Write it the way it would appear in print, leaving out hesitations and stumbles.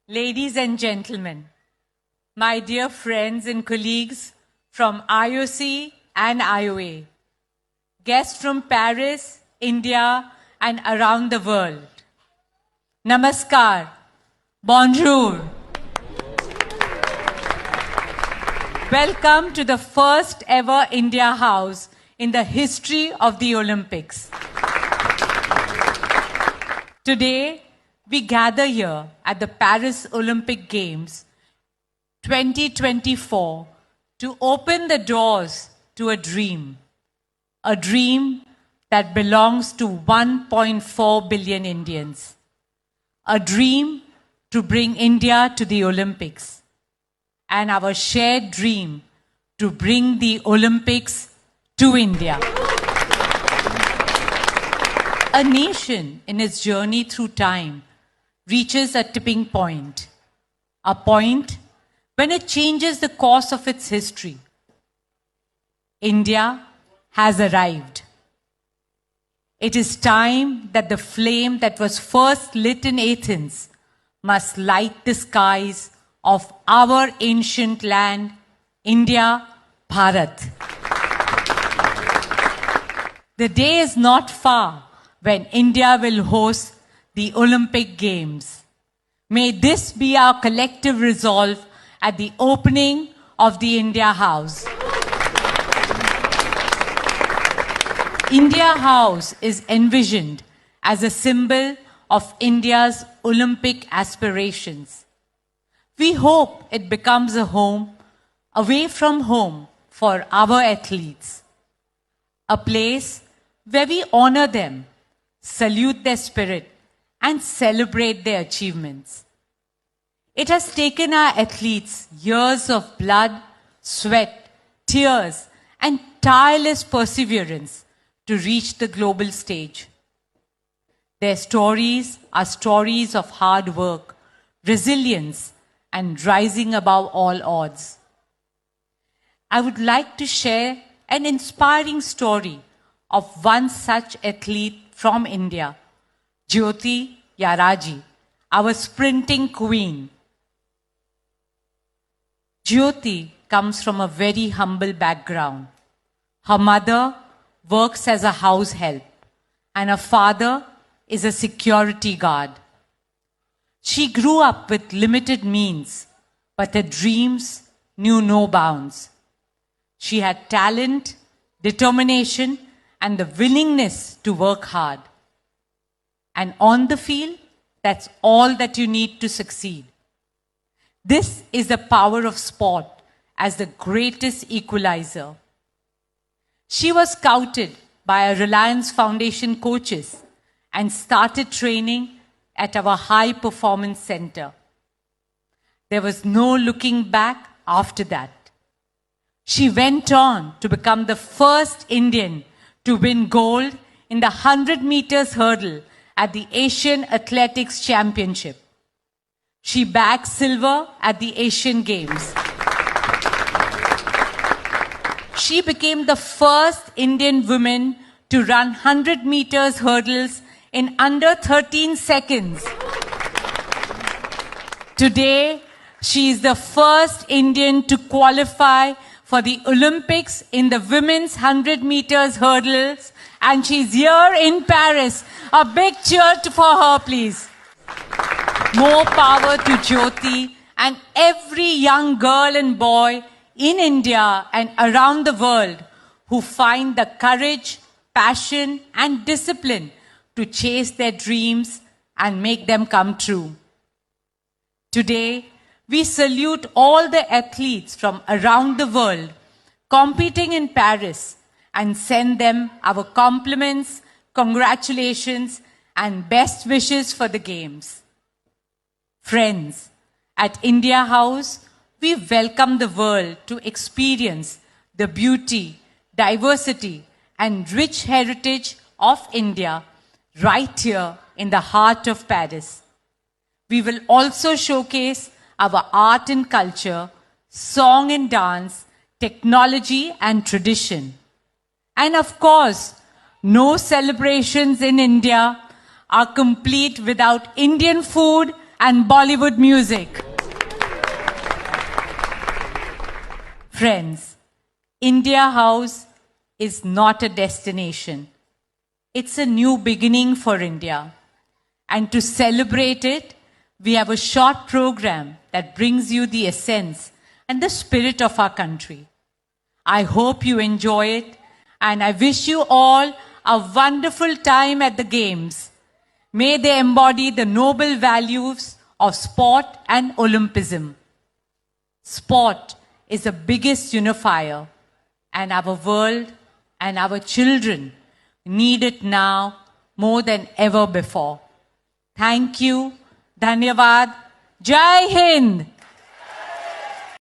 Ladies and gentlemen, my dear friends and colleagues from IOC and IOA, guests from Paris, India, and around the world. Namaskar, bonjour. Welcome to the first ever India House in the history of the Olympics. Today, we gather here at the Paris Olympic Games 2024 to open the doors to a dream that belongs to 1.4 billion Indians, a dream to bring India to the Olympics, and our shared dream to bring the Olympics to India. A nation in its journey through time reaches a tipping point, a point when it changes the course of its history. India has arrived. It is time that the flame that was first lit in Athens must light the skies of our ancient land, India, Bharat. The day is not far when India will host the Olympic Games. May this be our collective resolve at the opening of the India House. India House is envisioned as a symbol of India's Olympic aspirations. We hope it becomes a home away from home for our athletes, a place where we honor them, salute their spirit, and celebrate their achievements. It has taken our athletes years of blood, sweat, tears, and tireless perseverance to reach the global stage. Their stories are stories of hard work, resilience, and rising above all odds. I would like to share an inspiring story of one such athlete from India, Jyoti Yaraji, our sprinting queen. Jyoti comes from a very humble background. Her mother works as a house help and her father is a security guard. She grew up with limited means, but her dreams knew no bounds. She had talent, determination, and the willingness to work hard. And on the field, that's all that you need to succeed. This is the power of sport as the greatest equalizer. She was scouted by our Reliance Foundation coaches and started training at our High Performance Center. There was no looking back after that. She went on to become the first Indian to win gold in the 100 meters hurdle at the Asian Athletics Championship. She bagged silver at the Asian Games. She became the first Indian woman to run 100 meters hurdles in under 13 seconds. Today, she is the first Indian to qualify for the Olympics in the women's 100 meters hurdles, and she's here in Paris. A big cheer for her, please. More power to Jyoti and every young girl and boy in India and around the world who find the courage, passion, and discipline to chase their dreams and make them come true. Today, we salute all the athletes from around the world competing in Paris and send them our compliments, congratulations, and best wishes for the Games. Friends, at India House, we welcome the world to experience the beauty, diversity, and rich heritage of India right here in the heart of Paris. We will also showcase our art and culture, song and dance, technology and tradition. And of course, no celebrations in India are complete without Indian food and Bollywood music. Friends, India House is not a destination. It's a new beginning for India. And to celebrate it, we have a short program that brings you the essence and the spirit of our country. I hope you enjoy it, and I wish you all a wonderful time at the Games. May they embody the noble values of sport and Olympism. Sport is the biggest unifier, and our world and our children need it now more than ever before. Thank you. Dhanyavad. Jai Hind.